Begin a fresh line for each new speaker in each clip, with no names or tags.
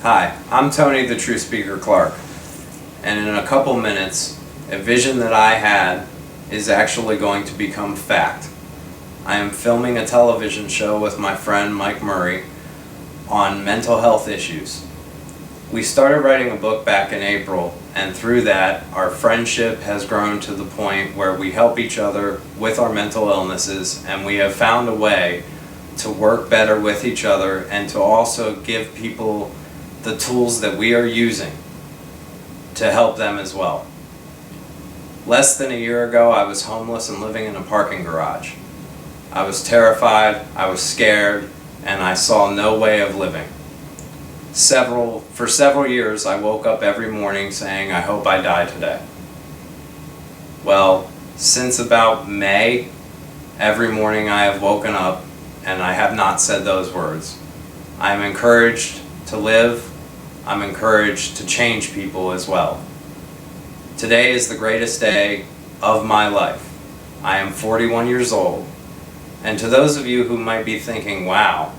Hi, I'm Tony the Truthspeaker Clark, and in a couple minutes, a vision that I had is actually going to become fact. I am filming a television show with my friend Mike Murray on mental health issues. We started writing a book back in April, and through that, our friendship has grown to the point where we help each other with our mental illnesses, and we have found a way to work better with each other and to also give people the tools that we are using to help them as well. Less than a year ago, I was homeless and living in a parking garage. I was terrified, I was scared, and I saw no way of living. For several years, I woke up every morning saying, I hope I die today. Well, since about May, every morning I have woken up and I have not said those words. I am encouraged to live. I'm encouraged to change people as well. Today is the greatest day of my life. I am 41 years old. And to those of you who might be thinking, wow,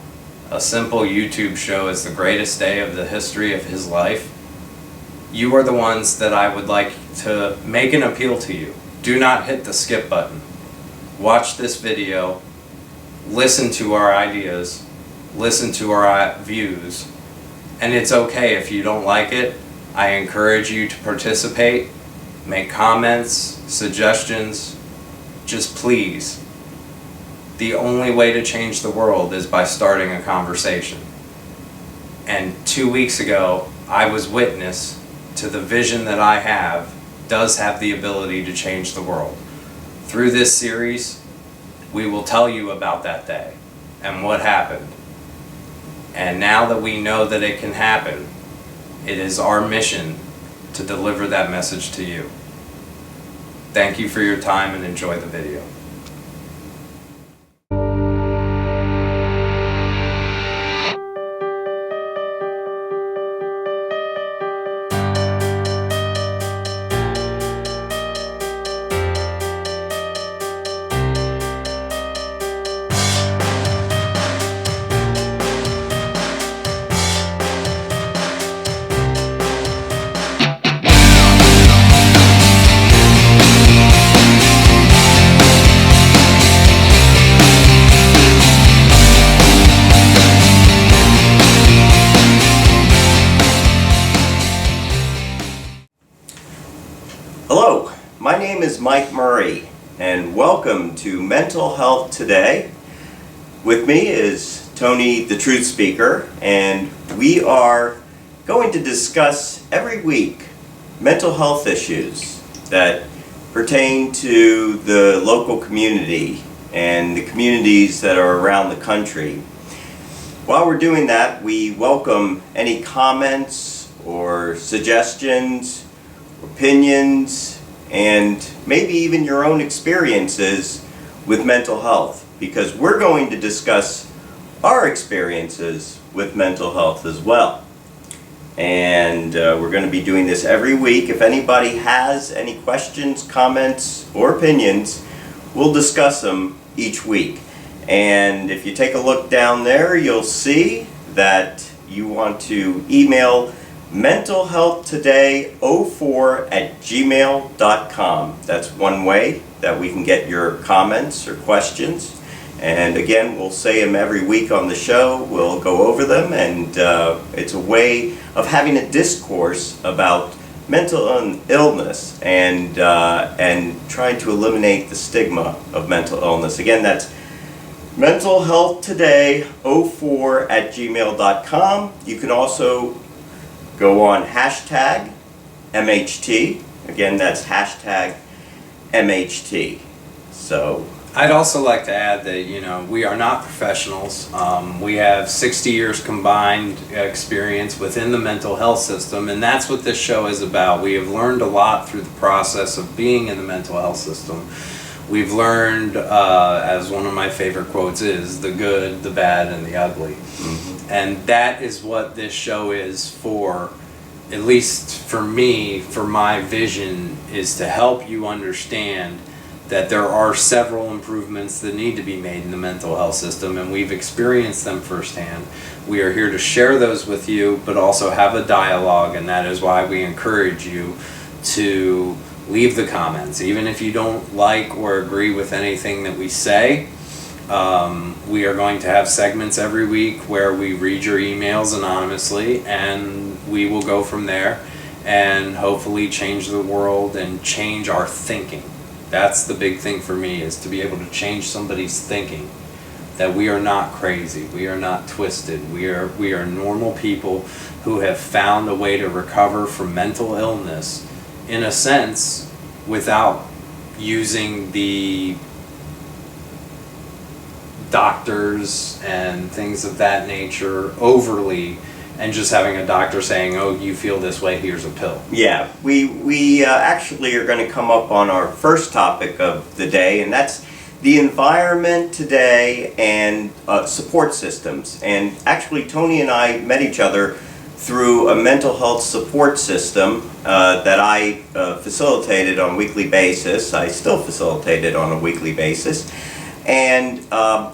a simple YouTube show is the greatest day of the history of his life, you are the ones that I would like to make an appeal to you. Do not hit the skip button. Watch this video, listen to our ideas, listen to our views, and it's okay if you don't like it. I encourage you to participate, make comments, suggestions, just please. The only way to change the world is by starting a conversation. And 2 weeks ago, I was witness to the vision that I have does have the ability to change the world. Through this series, we will tell you about that day and what happened. And now that we know that it can happen, it is our mission to deliver that message to you. Thank you for your time and enjoy the video.
Hello, my name is Mike Murray, and welcome to Mental Health Today. With me is Tony the Truthspeaker, and we are going to discuss every week mental health issues that pertain to the local community and the communities that are around the country. While we're doing that, we welcome any comments or suggestions, opinions, and maybe even your own experiences with mental health, because we're going to discuss our experiences with mental health as well. And we're going to be doing this every week. If anybody has any questions, comments, or opinions, we'll discuss them each week. And if you take a look down there, you'll see that you want to email mentalhealthtoday04@gmail.com. That's one way that we can get your comments or questions. And again, we'll say them every week on the show. We'll go over them, and it's a way of having a discourse about mental illness and trying to eliminate the stigma of mental illness. Again, that's mentalhealthtoday04@gmail.com. You can also go on hashtag MHT. Again, that's hashtag MHT. So
I'd also like to add that, we are not professionals. We have 60 years combined experience within the mental health system, and that's what this show is about. We have learned a lot through the process of being in the mental health system. We've learned, as one of my favorite quotes is, the good, the bad, and the ugly. Mm-hmm. And that is what this show is for. At least for me, for my vision, is to help you understand that there are several improvements that need to be made in the mental health system, and we've experienced them firsthand. We are here to share those with you, but also have a dialogue, and that is why we encourage you to leave the comments. Even if you don't like or agree with anything that we say, we are going to have segments every week where we read your emails anonymously, and we will go from there and hopefully change the world and change our thinking. That's the big thing for me, is to be able to change somebody's thinking, that we are not crazy, we are not twisted, we are normal people who have found a way to recover from mental illness, in a sense, without using the doctors and things of that nature overly, and just having a doctor saying, oh, you feel this way, here's a pill.
Yeah, we actually are going to come up on our first topic of the day, and that's the environment today and support systems. And actually, Tony and I met each other through a mental health support system that I facilitated on a weekly basis. I still facilitate it on a weekly basis. And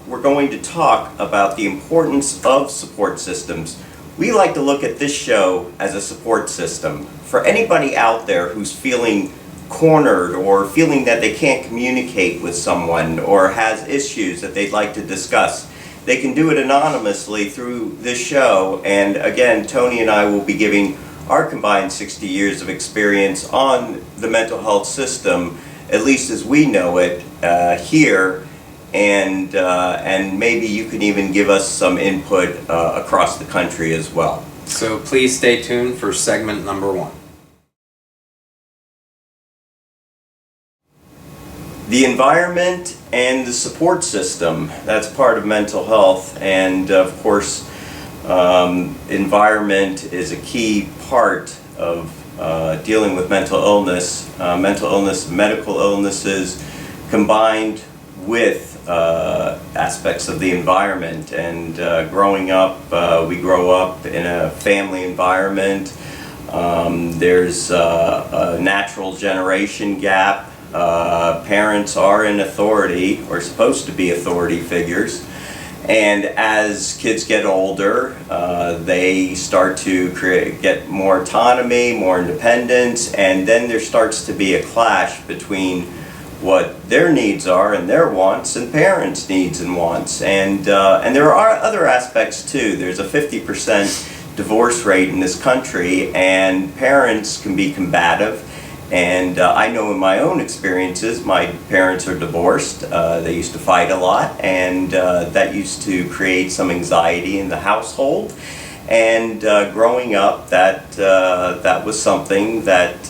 we're going to talk about the importance of support systems. We like to look at this show as a support system for anybody out there who's feeling cornered or feeling that they can't communicate with someone or has issues that they'd like to discuss. They can do it anonymously through this show, and again, Tony and I will be giving our combined 60 years of experience on the mental health system, at least as we know it here, and maybe you can even give us some input across the country as well.
So please stay tuned for segment number 1.
The environment and the support system, that's part of mental health, and of course environment is a key part of dealing with mental illness, medical illnesses combined with aspects of the environment. And growing up, we grow up in a family environment. There's a natural generation gap. Parents are in authority, or supposed to be authority figures, and as kids get older, they start to get more autonomy, more independence, and then there starts to be a clash between what their needs are and their wants and parents' needs and wants. And there are other aspects too. There's a 50% divorce rate in this country, and parents can be combative. And I know in my own experiences, my parents are divorced. They used to fight a lot, and that used to create some anxiety in the household. And growing up, that was something that,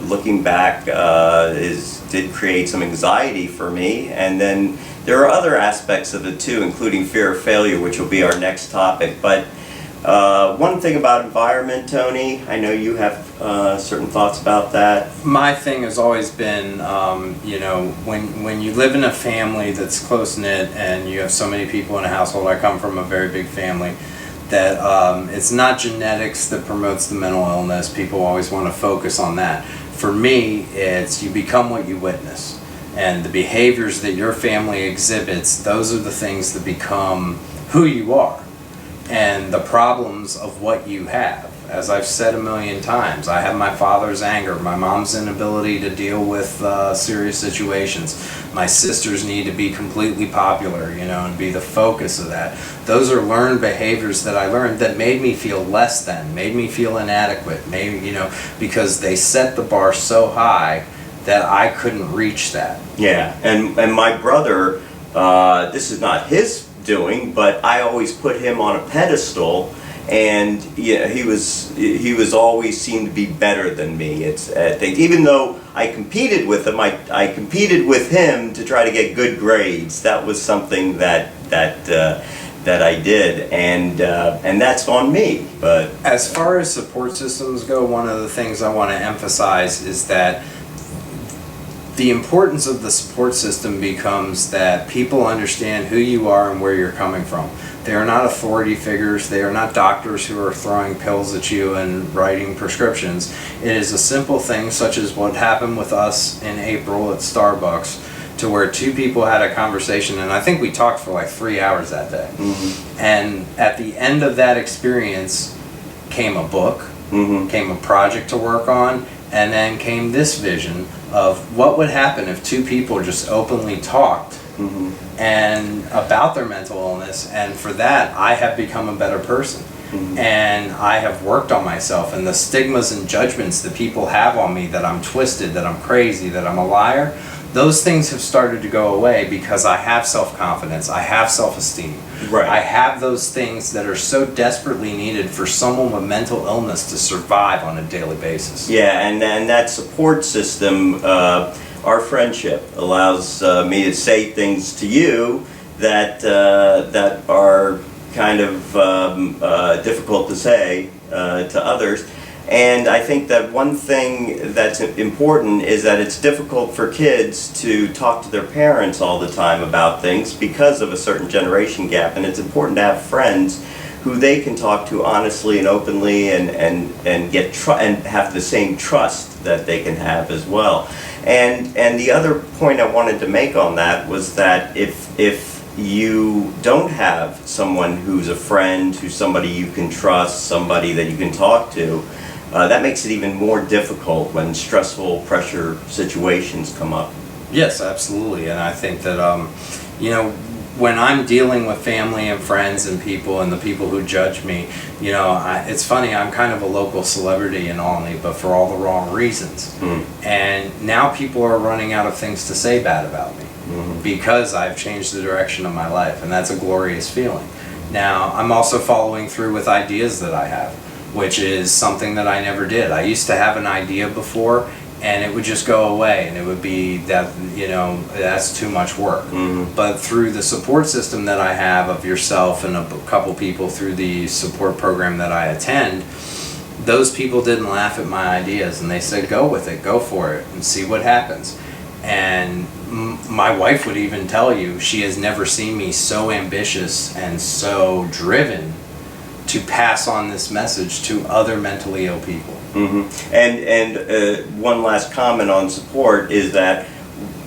looking back, did create some anxiety for me. And then there are other aspects of it too, including fear of failure, which will be our next topic. But one thing about environment, Tony, I know you have certain thoughts about that.
My thing has always been, when you live in a family that's close-knit and you have so many people in a household, I come from a very big family, that it's not genetics that promotes the mental illness. People always want to focus on that. For me, it's you become what you witness. And the behaviors that your family exhibits, those are the things that become who you are. And the problems of what you have. As I've said a million times, I have my father's anger, my mom's inability to deal with serious situations, my sister's need to be completely popular, and be the focus of that. Those are learned behaviors that I learned that made me feel less than, made me feel inadequate, because they set the bar so high that I couldn't reach that.
Yeah, and my brother, this is not his doing, but I always put him on a pedestal, and he was always seemed to be better than me. Even though I competed with him, I competed with him to try to get good grades. That was something that I did, and that's on me. But
as far as support systems go, one of the things I want to emphasize is that the importance of the support system becomes that people understand who you are and where you're coming from. They are not authority figures. They are not doctors who are throwing pills at you and writing prescriptions. It is a simple thing such as what happened with us in April at Starbucks, to where two people had a conversation, and I think we talked for like 3 hours that day. Mm-hmm. And at the end of that experience came a book, mm-hmm. came a project to work on, and then came this vision of what would happen if two people just openly talked, mm-hmm. and about their mental illness. And for that, I have become a better person. Mm-hmm. And I have worked on myself, and the stigmas and judgments that people have on me, that I'm twisted, that I'm crazy, that I'm a liar, those things have started to go away because I have self-confidence, I have self-esteem. Right. I have those things that are so desperately needed for someone with mental illness to survive on a daily basis.
Yeah, and that support system, our friendship allows me to say things to you that are kind of difficult to say to others. And I think that one thing that's important is that it's difficult for kids to talk to their parents all the time about things because of a certain generation gap, and it's important to have friends who they can talk to honestly and openly and have the same trust that they can have as well. And the other point I wanted to make on that was that if you don't have someone who's a friend, who's somebody you can trust, somebody that you can talk to, that makes it even more difficult when stressful pressure situations come up.
Yes, absolutely. And I think that, when I'm dealing with family and friends and people and the people who judge me, it's funny, I'm kind of a local celebrity in Olney, but for all the wrong reasons. Mm. And now people are running out of things to say bad about me, mm-hmm. because I've changed the direction of my life, and that's a glorious feeling. Now, I'm also following through with ideas that I have, which is something that I never did. I used to have an idea before, and it would just go away, and it would be that, that's too much work. Mm-hmm. But through the support system that I have of yourself and a couple people through the support program that I attend, those people didn't laugh at my ideas, and they said, go with it, go for it, and see what happens. And my wife would even tell you, she has never seen me so ambitious and so driven to pass on this message to other mentally ill people. Mm-hmm.
And one last comment on support is that,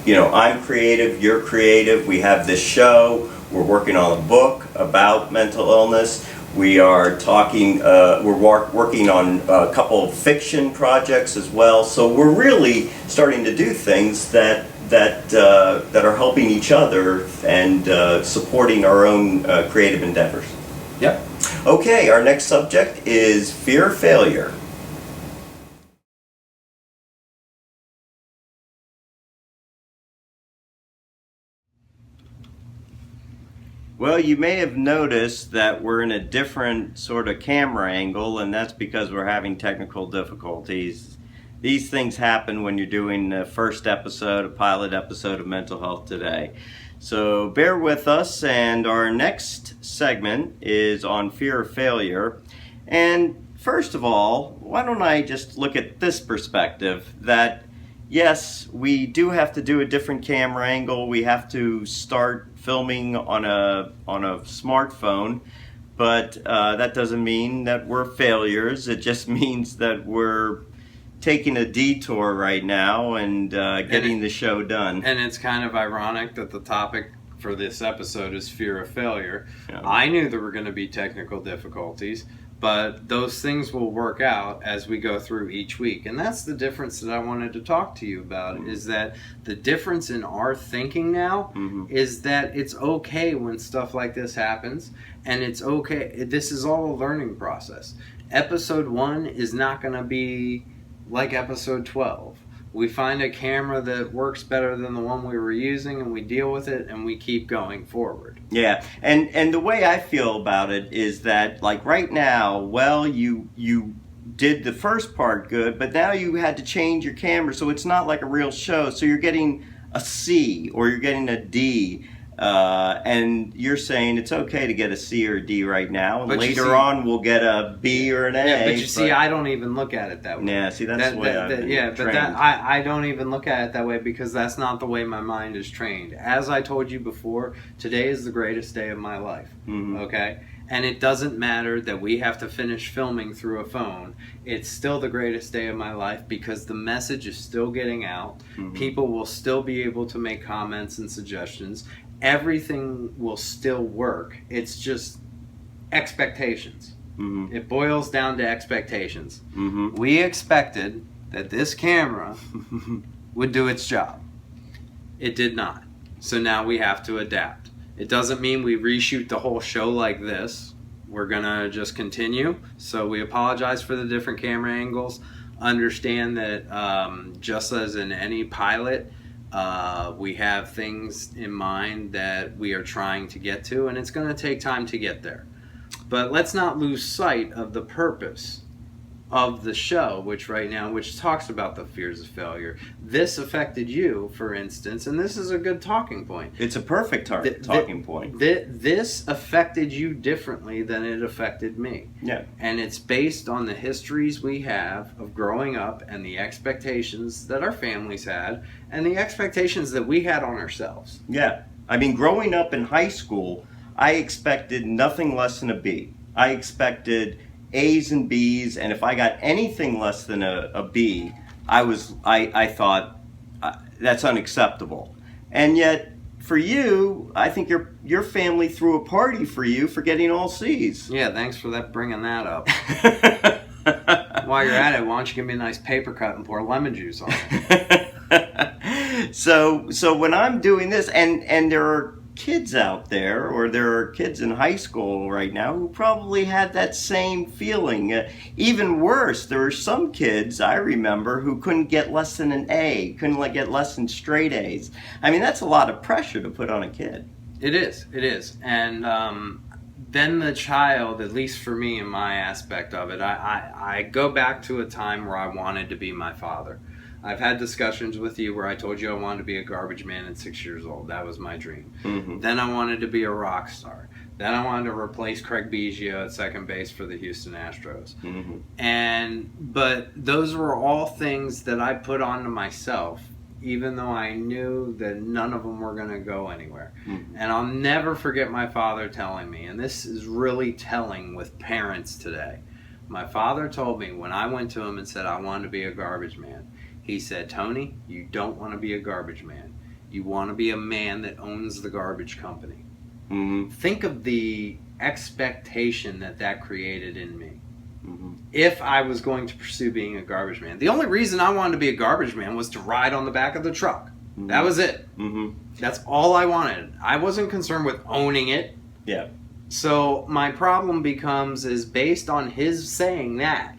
I'm creative, you're creative, we have this show, we're working on a book about mental illness, we are talking, we're working on a couple of fiction projects as well, so we're really starting to do things that are helping each other and supporting our own creative endeavors.
Yep.
Okay, our next subject is fear of failure. Well, you may have noticed that we're in a different sort of camera angle, and that's because we're having technical difficulties. These things happen when you're doing the first episode, a pilot episode of Mental Health Today. So bear with us, and our next segment is on fear of failure. And first of all, why don't I just look at this perspective, that yes, we do have to do a different camera angle, we have to start filming on a smartphone, but that doesn't mean that we're failures. It just means that we're taking a detour right now and getting the show done.
And it's kind of ironic that the topic for this episode is fear of failure.
Yeah.
I knew there were going to be technical difficulties, but those things will work out as we go through each week. And that's the difference that I wanted to talk to you about, mm-hmm. is that the difference in our thinking now, mm-hmm. is that it's okay when stuff like this happens, and it's okay. This is all a learning process. Episode 1 is not going to be like episode 12. We find a camera that works better than the one we were using, and we deal with it, and we keep going forward.
Yeah, and the way I feel about it is that, like right now, well, you did the first part good, but now you had to change your camera, so it's not like a real show. So you're getting a C or you're getting a D. And you're saying it's okay to get a C or a D right now, and
But
later on we'll get a B or an A.
Yeah, but you see, I don't even look at it that way.
Yeah, see, that's the way I've been trained.
I don't even look at it that way because that's not the way my mind is trained. As I told you before, today is the greatest day of my life.
Mm-hmm.
Okay? And it doesn't matter that we have to finish filming through a phone. It's still the greatest day of my life because the message is still getting out.
Mm-hmm.
People will still be able to make comments and suggestions. Everything will still work. It's just expectations.
Mm-hmm.
It boils down to expectations.
Mm-hmm.
We expected that this camera would do its job. It did not. So now we have to adapt. It doesn't mean we reshoot the whole show like this. We're going to just continue. So we apologize for the different camera angles. Understand that just as in any pilot, we have things in mind that we are trying to get to, and it's going to take time to get there. But let's not lose sight of the purpose of the show, which talks about the fears of failure. This affected you, for instance, and this is a good talking point.
It's a perfect talking point.
This affected you differently than it affected me.
Yeah.
And it's based on the histories we have of growing up and the expectations that our families had and the expectations that we had on ourselves.
Yeah. I mean, growing up in high school, I expected nothing less than a B. I expected A's and B's, and if I got anything less than a B, I thought that's unacceptable. And yet, for you, I think your family threw a party for you for getting all C's.
Yeah, thanks for bringing that up. While you're at it, why don't you give me a nice paper cut and pour lemon juice on it?
So when I'm doing this, and there are kids out there, or there are kids in high school right now who probably had that same feeling. Even worse, there are some kids I remember who couldn't get less than an A, couldn't get less than straight A's. I mean, that's a lot of pressure to put on a kid.
It is. And then the child, at least for me in my aspect of it, I go back to a time where I wanted to be my father. I've had discussions with you where I told you I wanted to be a garbage man at 6 years old. That was my dream.
Mm-hmm.
Then I wanted to be a rock star. Then I wanted to replace Craig Biggio at second base for the Houston Astros.
Mm-hmm.
But those were all things that I put onto myself, even though I knew that none of them were going to go anywhere.
Mm-hmm.
And I'll never forget my father telling me, and this is really telling with parents today. My father told me when I went to him and said I wanted to be a garbage man, he said, "Tony, you don't want to be a garbage man. You want to be a man that owns the garbage company."
Mm-hmm.
Think of the expectation that created in me.
Mm-hmm.
If I was going to pursue being a garbage man. The only reason I wanted to be a garbage man was to ride on the back of the truck.
Mm-hmm.
That was it.
Mm-hmm.
That's all I wanted. I wasn't concerned with owning it.
Yeah.
So my problem is based on his saying that,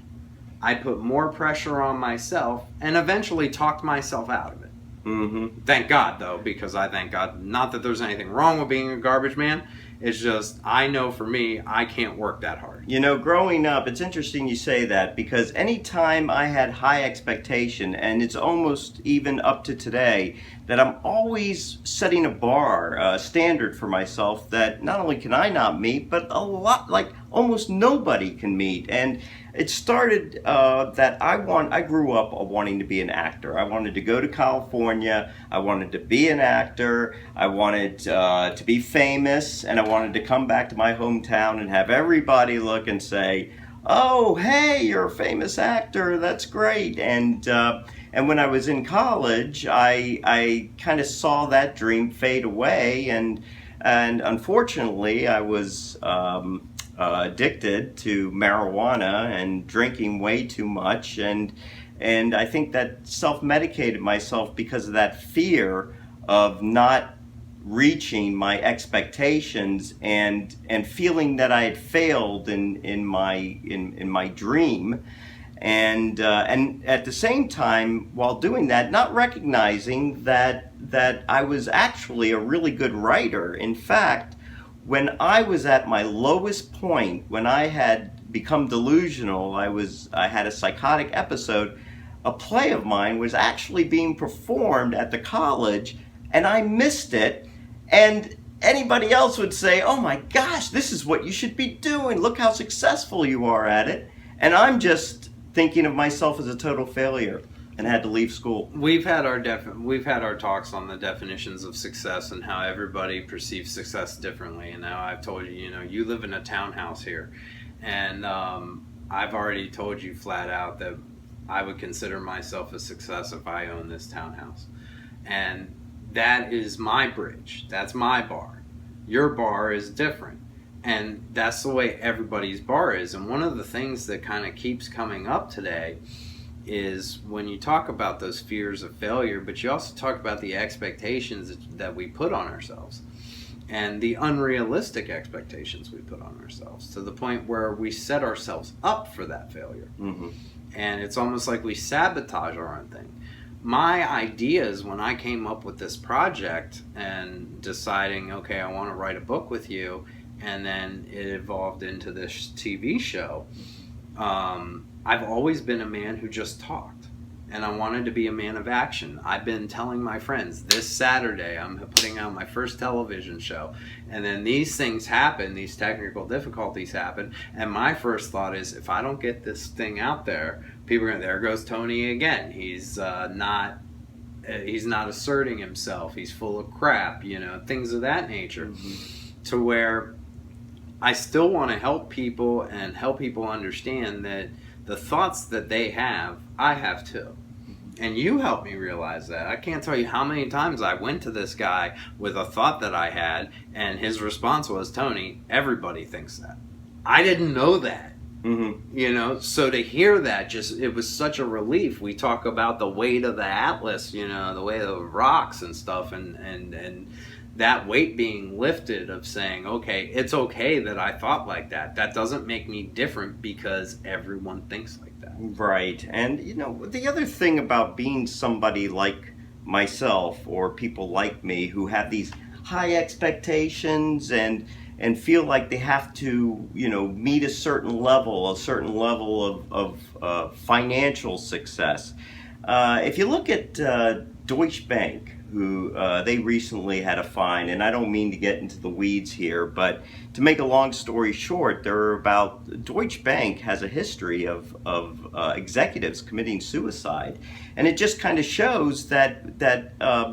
I put more pressure on myself and eventually talked myself out of it.
Mm-hmm.
Thank God, though, because I thank God, not that there's anything wrong with being a garbage man. It's just, I know for me, I can't work that hard.
You know, growing up, it's interesting you say that, because anytime I had high expectation, and it's almost even up to today, that I'm always setting a bar, a standard for myself that not only can I not meet, but almost nobody can meet. And it started that I grew up wanting to be an actor. I wanted to go to California. I wanted to be an actor. I wanted to be famous, and I wanted to come back to my hometown and have everybody look and say, "Oh, hey, you're a famous actor. That's great." And when I was in college, I kind of saw that dream fade away, and unfortunately, I was addicted to marijuana and drinking way too much, and I think that self-medicated myself because of that fear of not reaching my expectations and feeling that I had failed in my dream, and at the same time, while doing that, not recognizing that I was actually a really good writer. In fact, when I was at my lowest point, when I had become delusional, I had a psychotic episode, a play of mine was actually being performed at the college, and I missed it. And anybody else would say, oh my gosh, this is what you should be doing. Look how successful you are at it. And I'm just thinking of myself as a total failure and had to leave school.
We've had our talks on the definitions of success and how everybody perceives success differently. And now I've told you, you live in a townhouse here, and I've already told you flat out that I would consider myself a success if I own this townhouse. And that is my bridge. That's my bar. Your bar is different. And that's the way everybody's bar is. And one of the things that kind of keeps coming up today is when you talk about those fears of failure, but you also talk about the expectations that we put on ourselves and the unrealistic expectations we put on ourselves, to the point where we set ourselves up for that failure. Mm-hmm. And it's almost like we sabotage our own thing. My ideas when I came up with this project and deciding, okay, I want to write a book with you, and then it evolved into this TV show, I've always been a man who just talked, and I wanted to be a man of action. I've been telling my friends, this Saturday I'm putting out my first television show, and then these things happen, these technical difficulties happen, and my first thought is, if I don't get this thing out there, people are going, there goes Tony again. He's not asserting himself. He's full of crap, things of that nature. Mm-hmm. To where I still want to help people and help people understand that the thoughts that they have, I have too. And you helped me realize that. I can't tell you how many times I went to this guy with a thought that I had, and his response was, Tony, everybody thinks that. I didn't know that. Mm-hmm. So to hear that, it was such a relief. We talk about the weight of the atlas, the weight of the rocks and stuff, and that weight being lifted of saying, okay, it's okay that I thought like that. That doesn't make me different because everyone thinks like that.
Right. And, the other thing about being somebody like myself or people like me who have these high expectations and feel like they have to, meet a certain level of financial success. If you look at Deutsche Bank, who they recently had a fine, and I don't mean to get into the weeds here, but to make a long story short, Deutsche Bank has a history of executives committing suicide, and it just kind of shows that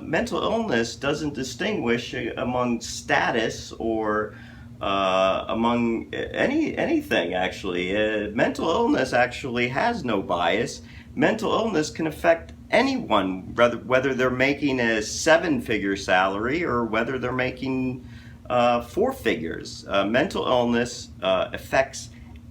mental illness doesn't distinguish among status or among anything, actually. Mental illness actually has no bias. Mental illness can affect anyone, whether they're making a 7-figure salary or whether they're making 4 figures. Mental illness affects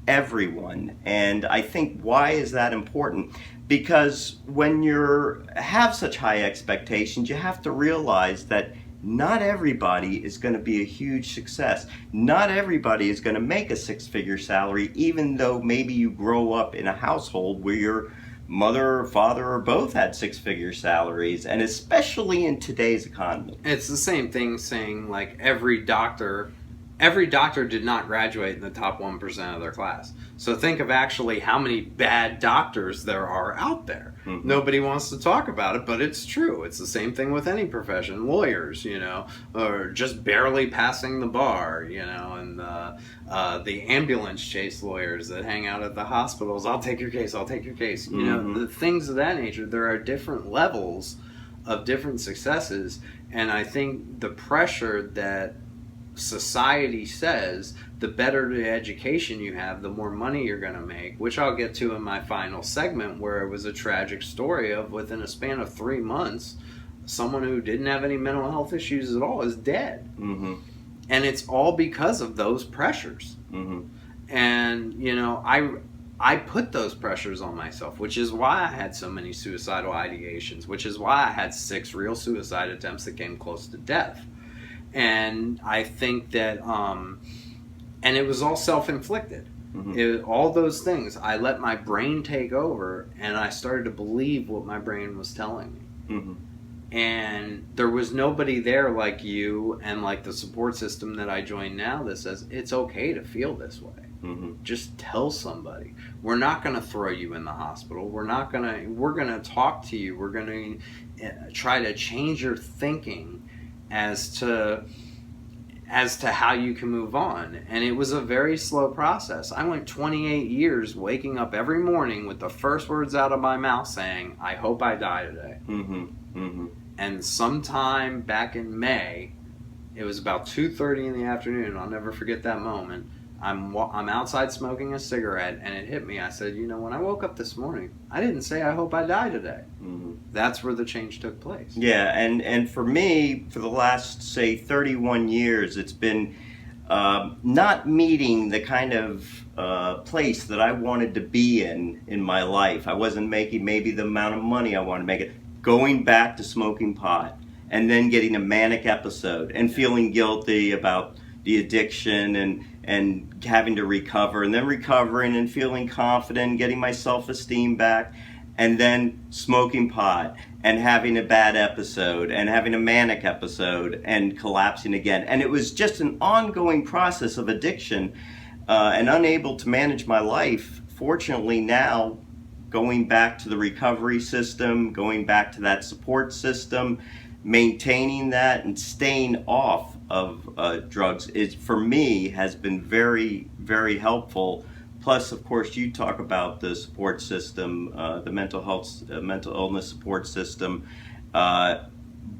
everyone. And I think, why is that important? Because when you have such high expectations, you have to realize that not everybody is going to be a huge success. Not everybody is going to make a 6-figure salary, even though maybe you grow up in a household where your mother or father or both had 6-figure salaries, and especially in today's economy.
It's the same thing saying, like, every doctor did not graduate in the top 1% of their class. So think of actually how many bad doctors there are out there. Mm-hmm. Nobody wants to talk about it, but it's true. It's the same thing with any profession. Lawyers, or just barely passing the bar, and the ambulance chase lawyers that hang out at the hospitals. I'll take your case. Mm-hmm. The things of that nature. There are different levels of different successes, and I think the pressure that society says, the better the education you have, the more money you're going to make, which I'll get to in my final segment, where it was a tragic story of, within a span of 3 months, someone who didn't have any mental health issues at all is dead. Mm-hmm. And it's all because of those pressures. Mm-hmm. And, I put those pressures on myself, which is why I had so many suicidal ideations, which is why I had 6 real suicide attempts that came close to death. And I think that, and it was all self-inflicted. Mm-hmm. All those things, I let my brain take over, and I started to believe what my brain was telling me. Mm-hmm. And there was nobody there like you and like the support system that I joined now that says, it's okay to feel this way. Mm-hmm. Just tell somebody. We're not going to throw you in the hospital. We're going to talk to you. We're going to try to change your thinking as to as to how you can move on. And it was a very slow process. I went 28 years waking up every morning with the first words out of my mouth saying, I hope I die today. And sometime back in May, it was about 2:30 in the afternoon, I'll never forget that moment. I'm outside smoking a cigarette, and it hit me. I said, when I woke up this morning, I didn't say I hope I die today. That's where the change took place.
Yeah, and for me, for the last, say, 31 years, it's been not meeting the kind of place that I wanted to be in my life. I wasn't making maybe the amount of money I wanted to make it. Going back to smoking pot, and then getting a manic episode, and feeling guilty about the addiction, and having to recover, and then recovering and feeling confident, getting my self-esteem back, and then smoking pot and having a bad episode and having a manic episode and collapsing again. And it was just an ongoing process of addiction, and unable to manage my life. Fortunately now, going back to the recovery system, going back to that support system, maintaining that and staying off of drugs is, for me, has been very, very helpful. Plus, of course, you talk about the support system, the mental illness support system,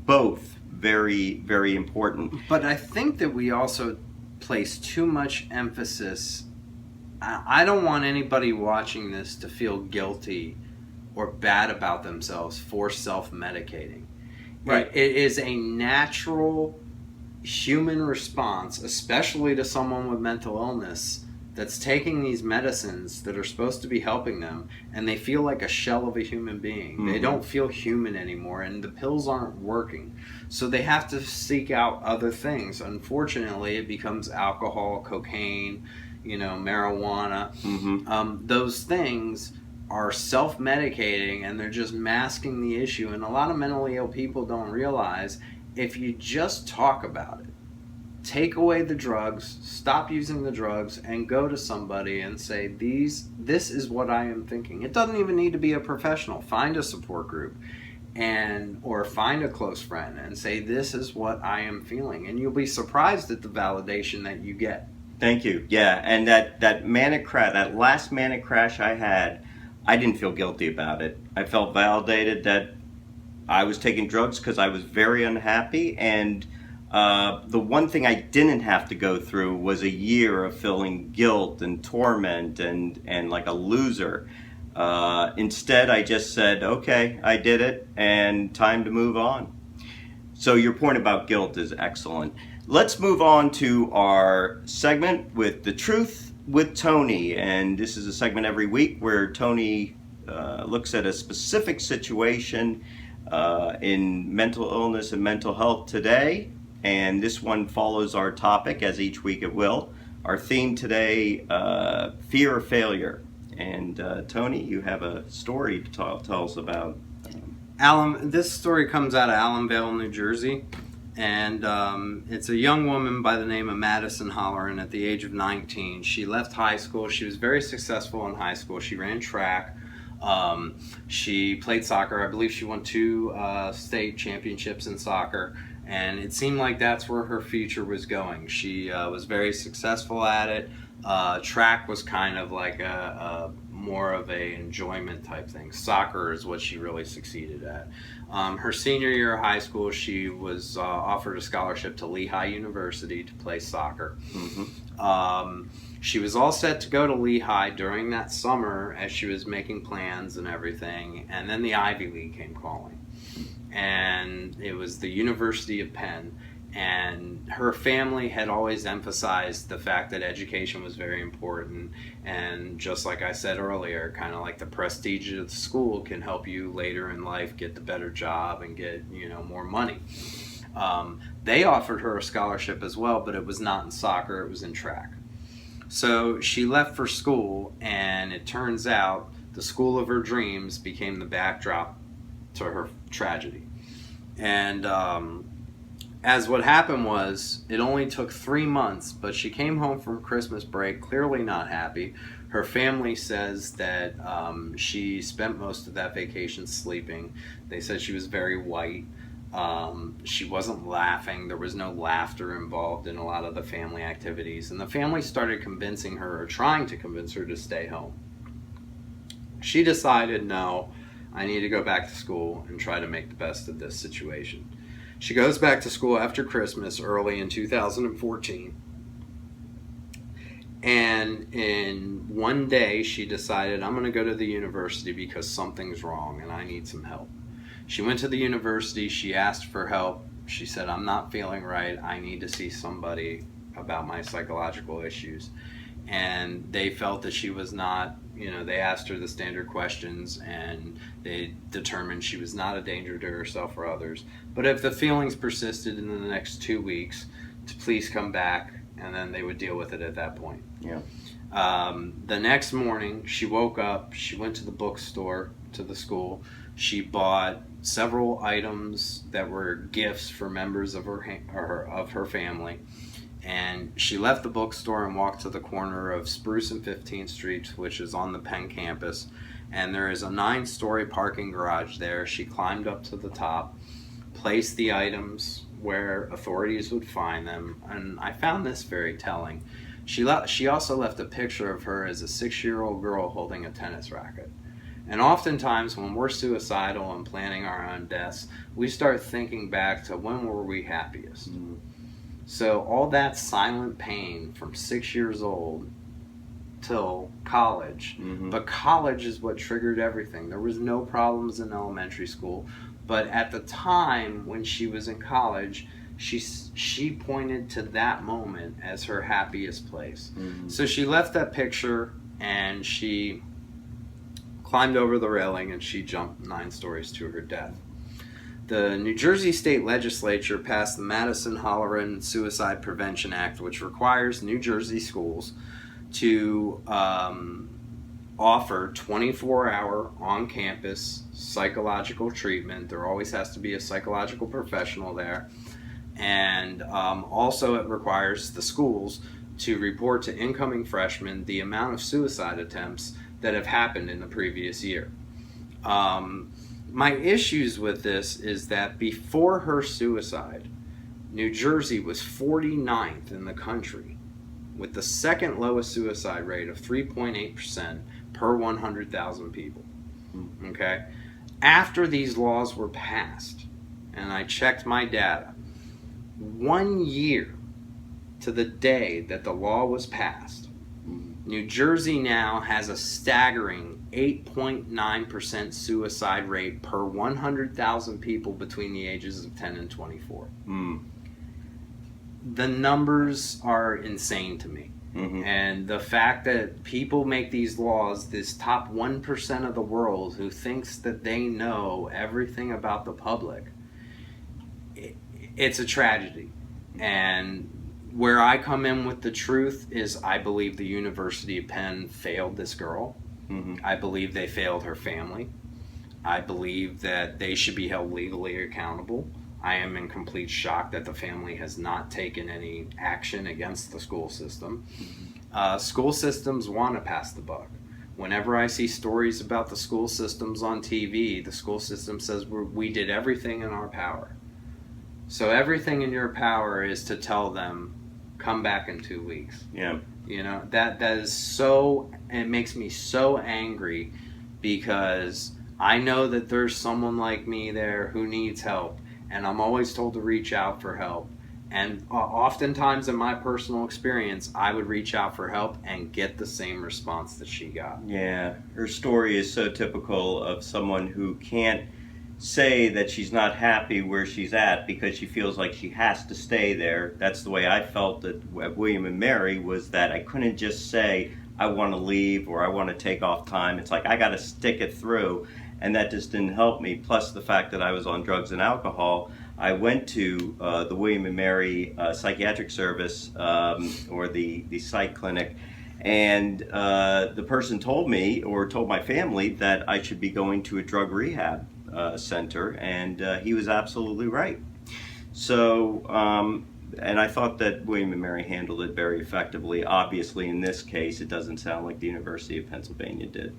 both very, very important.
But I think that we also place too much emphasis. I don't want anybody watching this to feel guilty or bad about themselves for self-medicating.
Right.
It is a natural human response, especially to someone with mental illness that's taking these medicines that are supposed to be helping them, and they feel like a shell of a human being. They don't feel human anymore, and the pills aren't working. So they have to seek out other things. Unfortunately, it becomes alcohol, cocaine, marijuana. Those things are self-medicating, and they're just masking the issue. And a lot of mentally ill people don't realize, if you just talk about it, take away the drugs, stop using the drugs, and go to somebody and say, this is what I am thinking. It doesn't even need to be a professional. Find a support group or find a close friend and say, this is what I am feeling. And you'll be surprised at the validation that you get.
Thank you. Yeah, and that last manic crash I had, I didn't feel guilty about it. I felt validated that I was taking drugs because I was very unhappy, and the one thing I didn't have to go through was a year of feeling guilt and torment and like a loser. Instead, I just said, okay, I did it, and time to move on. So your point about guilt is excellent. Let's move on to our segment with The Truth with Tony. And this is a segment every week where Tony looks at a specific situation in mental illness and mental health today. And this one follows our topic, as each week it will. Our theme today, fear of failure. And Tony, you have a story to tell us about.
This story comes out of Allenvale, New Jersey. And it's a young woman by the name of Madison Holleran at the age of 19. She left high school. She was very successful in high school. She ran track. She played soccer. I believe she won 2 state championships in soccer. And it seemed like that's where her future was going. She was very successful at it. Track was kind of like a more of a enjoyment type thing. Soccer is what she really succeeded at. Her senior year of high school, she was offered a scholarship to Lehigh University to play soccer. She was all set to go to Lehigh during that summer as she was making plans and everything, and then the Ivy League came calling. And it was the University of Penn. And her family had always emphasized the fact that education was very important. And just like I said earlier, kind of like the prestige of the school can help you later in life get the better job and get, more money. They offered her a scholarship as well, but it was not in soccer, it was in track. So she left for school, and it turns out the school of her dreams became the backdrop to her tragedy. And as what happened was, it only took 3 months, but she came home from Christmas break clearly not happy. Her family says that she spent most of that vacation sleeping. They said she was very white. She wasn't laughing. There was no laughter involved in a lot of the family activities. And the family started convincing her, or trying to convince her, to stay home. She decided, no, I need to go back to school and try to make the best of this situation. She goes back to school after Christmas, early in 2014. And in one day, she decided, I'm going to go to the university because something's wrong and I need some help. She went to the university. She asked for help. She said, I'm not feeling right. I need to see somebody about my psychological issues. And they felt that she was not, they asked her the standard questions and they determined she was not a danger to herself or others. But if the feelings persisted in the next 2 weeks, to please come back, and then they would deal with it at that point.
Yeah.
The next morning, she woke up, she went to the bookstore, to the school. She bought several items that were gifts for members of her family. And she left the bookstore and walked to the corner of Spruce and 15th Streets, which is on the Penn campus. And there is a 9-story parking garage there. She climbed up to the top, placed the items where authorities would find them. And I found this very telling. She also left a picture of her as a 6-year-old girl holding a tennis racket. And oftentimes when we're suicidal and planning our own deaths, we start thinking back to when were we happiest. Mm-hmm. So all that silent pain from 6 years old till college, mm-hmm. But college is what triggered everything. There was no problems in elementary school, but at the time when she was in college, she pointed to that moment as her happiest place. Mm-hmm. So she left that picture and she climbed over the railing and she jumped 9 stories to her death. The New Jersey State Legislature passed the Madison-Holleran Suicide Prevention Act, which requires New Jersey schools to offer 24-hour on-campus psychological treatment. There always has to be a psychological professional there. And also it requires the schools to report to incoming freshmen the amount of suicide attempts that have happened in the previous year. My issues with this is that before her suicide, New Jersey was 49th in the country, with the second lowest suicide rate of 3.8% per 100,000 people. Okay? After these laws were passed, and I checked my data, 1 year to the day that the law was passed, New Jersey now has a staggering 8.9% suicide rate per 100,000 people between the ages of 10 and 24. The numbers are insane to me. Mm-hmm. And the fact that people make these laws, this top 1% of the world who thinks that they know everything about the public, it's a tragedy. And where I come in with the truth is I believe the University of Penn failed this girl. Mm-hmm. I believe they failed her family. I believe that they should be held legally accountable. I am in complete shock that the family has not taken any action against the school system. Mm-hmm. School systems want to pass the buck. Whenever I see stories about the school systems on TV, the school system says we did everything in our power. So everything in your power is to tell them, come back in 2 weeks. Yeah. That is so, it makes me so angry because I know that there's someone like me there who needs help, and I'm always told to reach out for help. And oftentimes in my personal experience, I would reach out for help and get the same response that she got.
Yeah, her story is so typical of someone who can't say that she's not happy where she's at because she feels like she has to stay there. That's the way I felt at William and Mary, was that I couldn't just say I want to leave or I want to take off time. It's like I got to stick it through, and that just didn't help me. Plus the fact that I was on drugs and alcohol, I went to the William and Mary psychiatric service or the psych clinic, and the person told me, or told my family, that I should be going to a drug rehab center, and he was absolutely right. So, and I thought that William and Mary handled it very effectively. Obviously, in this case, it doesn't sound like the University of Pennsylvania did.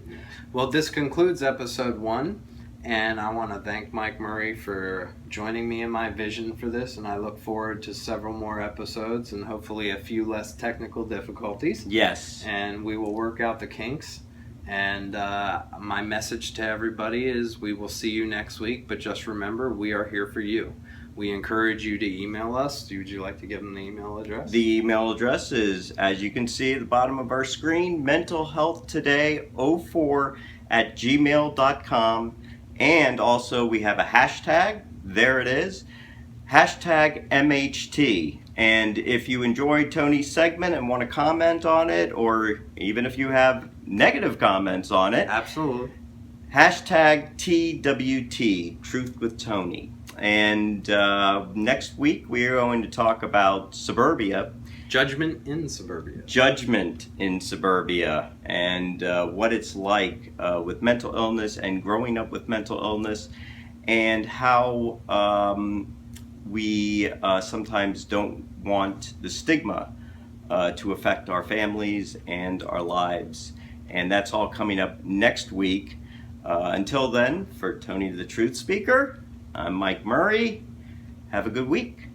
Well, this concludes episode 1, And I want to thank Mike Murray for joining me in my vision for this, and I look forward to several more episodes and hopefully a few less technical difficulties.
Yes.
And we will work out the kinks. And my message to everybody is we will see you next week, but just remember, we are here for you. We encourage you to email us. Would you like to give them the email address?
The email address is, as you can see at the bottom of our screen, mentalhealthtoday04@gmail.com. And also we have a hashtag. There it is. Hashtag MHT. And if you enjoyed Tony's segment and want to comment on it, or even if you have negative comments on it,
Absolutely.
hashtag TWT, Truth with Tony. And next week we are going to talk about suburbia.
Judgment in suburbia.
Judgment in suburbia, and what it's like with mental illness and growing up with mental illness, and how we sometimes don't want the stigma to affect our families and our lives. And that's all coming up next week. Until then, for Tony the Truth Speaker, I'm Mike Murray. Have a good week.